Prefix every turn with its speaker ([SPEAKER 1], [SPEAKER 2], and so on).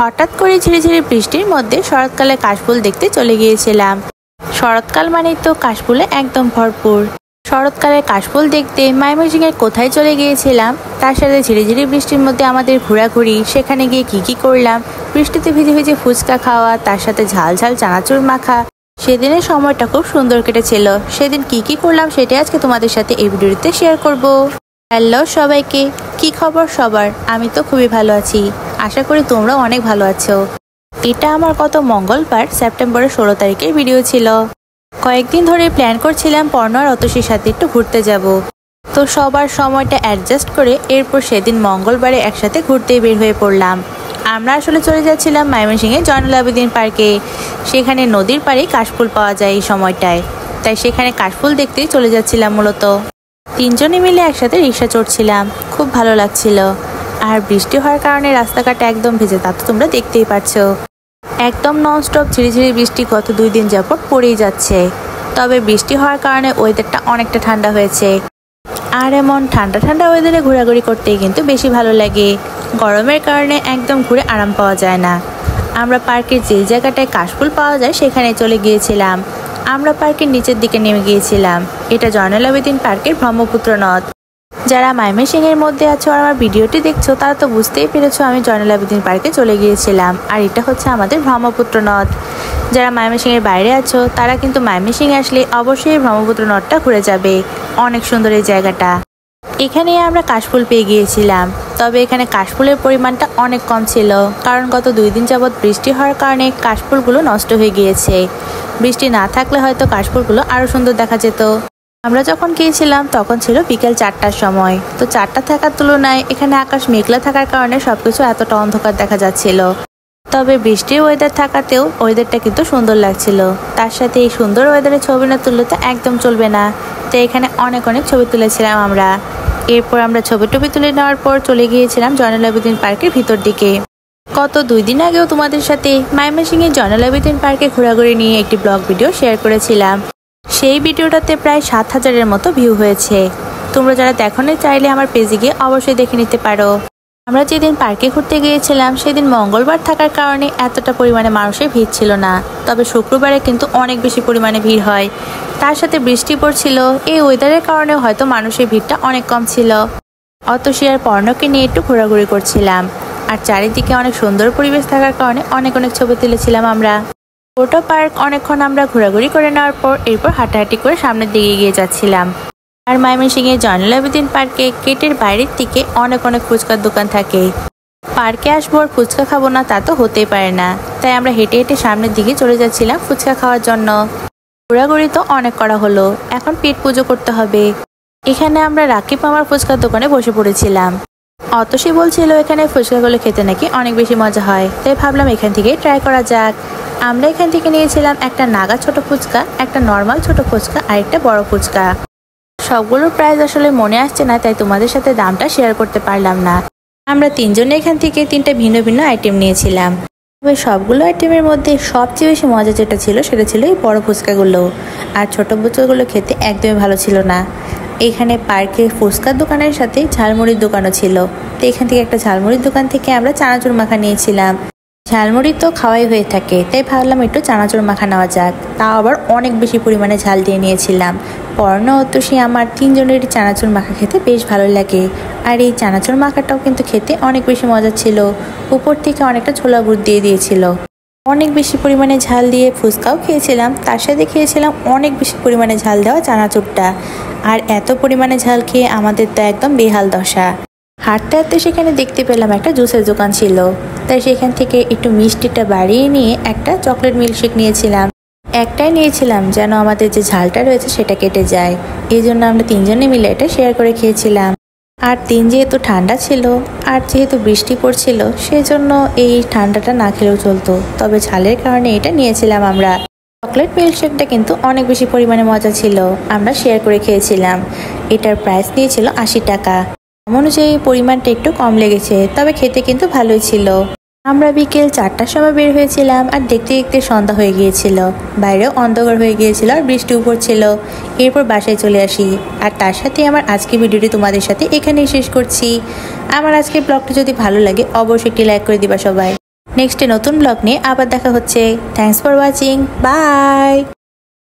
[SPEAKER 1] হঠাৎ করে ঝিরিঝিরি বৃষ্টির মধ্যে শরৎকালে কাশফুল দেখতে চলে গিয়েছিলাম। শরৎকাল মানেই তো কাশফুলে একদম ভরপুর। শরৎকালে কাশফুল দেখতে ময়মনসিংহের কোথায় চলে গিয়েছিলাম, তার সাথে ঝিরিঝিরি বৃষ্টির মধ্যে আমাদের ঘোরাঘুরি, সেখানে গিয়ে কি করলাম, বৃষ্টিতে ভিজে ভিজে ফুচকা খাওয়া, তার সাথে ঝাল ঝাল চানাচুর মাখা। সেদিনের সময়টা খুব সুন্দর কেটেছিল। সেদিন কি করলাম সেটাই আজকে তোমাদের সাথে এই ভিডিওতে শেয়ার করব। হ্যালো সবাইকে, কি খবর সবার? আমি তো খুবই ভালো আছি, আশা করি তোমরাও অনেক ভালো আছো। এটা আমার গত মঙ্গলবার সেপ্টেম্বরের 16 তারিখের ভিডিও ছিল। কয়েকদিন ধরে প্ল্যান করছিলাম পর্ণ আর অতসীর সাথে একটু ঘুরতে যাব। তো সবার সময়টা অ্যাডজাস্ট করে এরপর সেদিন মঙ্গলবারে একসাথে ঘুরতে বের হয়ে পড়লাম। আমরা আসলে চলে যাচ্ছিলাম ময়মনসিংহে জয়নুল আবেদিন পার্কে। সেখানে নদীর পাড়ে কাশফুল পাওয়া যায় এই সময়টায়, তাই সেখানে কাশফুল দেখতেই চলে যাচ্ছিলাম। মূলত তিনজনে মিলে একসাথে রিক্সা চড়ছিলাম, খুব ভালো লাগছিল। আর বৃষ্টি হওয়ার কারণে রাস্তাঘাট একদম ভেজে, তা তো তোমরা দেখতেই পাচ্ছো। একদম ননস্টপ ঝিরিঝিরি বৃষ্টি গত 2 দিন যাবত পড়েই যাচ্ছে। তবে বৃষ্টি হওয়ার কারণে ওয়েদারটা অনেকটা ঠান্ডা হয়েছে। আর এমন ঠান্ডা ঠান্ডা ওয়েদারে ঘোরাঘুরি করতেই কিন্তু বেশি ভালো লাগে। গরমের কারণে একদম ঘুরে আরাম পাওয়া যায় না। আমরা পার্কের যে জায়গাটায় কাশফুল পাওয়া যায় সেখানে চলে গিয়েছিলাম। আমরা পার্কের নিচের দিকে নেমে গিয়েছিলাম। এটা জয়নুল আবেদিন পার্কের ব্রহ্মপুত্র নদ। যারা ময়মনসিংহের মধ্যে আছো আর আমার ভিডিওটি দেখছো তারা তো বুঝতেই পেরেছো আমি জয়নুল আবেদিন পার্কে চলে গিয়েছিলাম। আর এটা হচ্ছে আমাদের ব্রহ্মপুত্র নদ। যারা ময়মনসিংহের বাইরে আছো তারা কিন্তু ময়মনসিংহে আসলে অবশ্যই ব্রহ্মপুত্র নদটা ঘুরে যাবে। অনেক সুন্দর এই জায়গাটা। এখানে আমরা কাশফুল পেয়ে গিয়েছিলাম। তবে এখানে কাশফুলের পরিমাণটা অনেক কম ছিল, কারণ গত 2 দিন যাবৎ বৃষ্টি হওয়ার কারণে কাশফুলগুলো নষ্ট হয়ে গিয়েছে। বৃষ্টি না থাকলে হয়তো কাশফুলগুলো আরও সুন্দর দেখা যেত। আমরা যখন গিয়েছিলাম তখন ছিল বিকেল 4টার সময়। তো 4টা থাকার তুলনায় এখানে আকাশ মেঘলা থাকার কারণে সবকিছু এতটা অন্ধকার দেখা যাচ্ছিল। তবে বৃষ্টির ওয়েদার থাকাতেও ওয়েদারটা কিন্তু সুন্দর লাগছিল। তার সাথে এই সুন্দর ওয়েদারে ছবি না তুললে তো একদম চলবে না। তো এখানে অনেক ছবি তুলেছিলাম আমরা। এরপর আমরা ছবি তুলে নেওয়ার পর চলে গিয়েছিলাম জয়নুল আবেদিন পার্কের ভিতর দিকে। গত 2 দিন আগেও তোমাদের সাথে ময়মনসিংহের জয়নুল আবেদিন পার্কে ঘোরাঘুরি নিয়ে একটি ব্লগ ভিডিও শেয়ার করেছিলাম। সেই ভিডিওটাতে প্রায় 7000-এর মতো ভিউ হয়েছে। তোমরা যারা দেখোনি চাইলে আমার পেজে গিয়ে অবশ্যই দেখে নিতে পারো। আমরা যেদিন পার্কে ঘুরতে গিয়েছিলাম সেদিন মঙ্গলবার থাকার কারণে এতটা পরিমাণে মানুষের ভিড় ছিল না। তবে শুক্রবারে কিন্তু অনেক বেশি পরিমাণে ভিড় হয়। তার সাথে বৃষ্টি পড়ছিল, এই ওয়েদারের কারণে হয়তো মানুষের ভিড়টা অনেক কম ছিল। অতসী আর পর্ণকে নিয়ে একটু ঘোরাঘুরি করছিলাম। আর চারিদিকে অনেক সুন্দর পরিবেশ থাকার কারণে অনেক ছবি তুলেছিলাম আমরা। গোটা পার্ক অনেকক্ষণ আমরা ঘোরাঘুরি করে নেওয়ার পর এরপর হাঁটাহাঁটি করে সামনের দিকে এগিয়ে যাচ্ছিলাম। আর ময়মনসিংহের জয়নুল আবেদিন পার্কে গেটের বাইরের দিকে অনেক ফুচকার দোকান থাকে। পার্কে আসবো আর ফুচকা খাবো না তা তো হতেই পারে না। তাই আমরা হেঁটে হেঁটে সামনের দিকে চলে যাচ্ছিলাম ফুচকা খাওয়ার জন্য। ঘোরাঘুরি তো অনেক করা হলো, এখন পেট পুজো করতে হবে। এখানে আমরা রাকিব মামার ফুচকার দোকানে বসে পড়েছিলাম। অতসী বলছিল এখানে ফুচকাগুলো খেতে নাকি অনেক বেশি মজা হয়, তাই ভাবলাম এখান থেকেই ট্রাই করা যাক। আমরা এখান থেকে নিয়েছিলাম একটা নাগা ছোট ফুচকা, একটা নর্মাল ছোট ফুচকা আর একটা বড় ফুচকা। সবগুলোর প্রাইস আসলে মনে আসছে না, তাই তোমাদের সাথে দামটা শেয়ার করতে পারলাম না। আমরা তিনজনে এখান থেকে 3টা ভিন্ন ভিন্ন আইটেম নিয়েছিলাম। তবে সবগুলো আইটেমের মধ্যে সবচেয়ে বেশি মজা যেটা ছিল সেটা ছিল এই বড় ফুচকাগুলো। আর ছোট ফুচকাগুলো খেতে একদমই ভালো ছিল না। এখানে পার্কে ফুচকার দোকানের সাথে ঝালমুড়ির দোকানও ছিল। তো এখান থেকে একটা ঝালমুড়ির দোকান থেকে আমরা চানাচুর মাখা নিয়েছিলাম। ঝালমুড়ি তো খাওয়াই হয়ে থাকে, তাই ভাবলাম একটু চানাচুর মাখা নেওয়া যাক। তাও আবার অনেক বেশি পরিমাণে ঝাল দিয়ে নিয়েছিলাম। পর্ণ অতসী আমার 3 জনেরই চানাচুর মাখা খেতে বেশ ভালো লাগে। আর এই চানাচুর মাখাটাও কিন্তু খেতে অনেক বেশি মজা ছিল। উপর থেকে অনেকটা ছোলা গুড় দিয়ে দিয়েছিল। অনেক বেশি পরিমাণে ঝাল দিয়ে ফুচকাও খেয়েছিলাম, তার সাথে খেয়েছিলাম অনেক বেশি পরিমাণে ঝাল দেওয়া চানাচুরটা। আর এত পরিমাণে ঝাল খেয়ে আমাদের তো একদম বেহাল দশা। হাঁটতে হাঁটতে সেখানে দেখতে পেলাম একটা জুসের দোকান ছিল, তাই সেখান থেকে একটু মিষ্টিটা বাড়িয়ে নিয়ে একটা চকলেট মিল্কশেক নিয়েছিলাম। একটাই নিয়েছিলাম যেন আমাদের যে ঝালটা রয়েছে সেটা কেটে যায়। এই জন্য আমরা 3 জনে মিলে এটা শেয়ার করে খেয়েছিলাম। আর দিন যেহেতু ঠান্ডা ছিল আর যেহেতু বৃষ্টি পড়ছিল সেজন্য এই ঠান্ডাটা না খেলেও চলতো। তবে ঝালের কারণে এটা নিয়েছিলাম আমরা। চকলেট মিল্কশেকটা কিন্তু অনেক বেশি পরিমাণে মজা ছিল, আমরা শেয়ার করে খেয়েছিলাম। এটার প্রাইস নিয়েছিল 80 টাকা। অনুযায়ী পরিমাণটা একটু কম লেগেছে, তবে খেতে কিন্তু ভালোই ছিল। আমরা বিকেল 4টার সময় বের হয়েছিলাম আর দেখতে দেখতে সন্ধ্যা হয়ে গিয়েছিল। বাইরেও অন্ধকার হয়ে গিয়েছিল আর বৃষ্টিও পড়ছিল। এরপর বাসায় চলে আসি। আর তার সাথে আমার আজকে ভিডিওটি তোমাদের সাথে এখানেই শেষ করছি। আমার আজকের ব্লগটা যদি ভালো লাগে অবশ্যই একটি লাইক করে দিবা সবাই। নেক্সটে নতুন ব্লগ নিয়ে আবার দেখা হচ্ছে। Thanks for watching, by.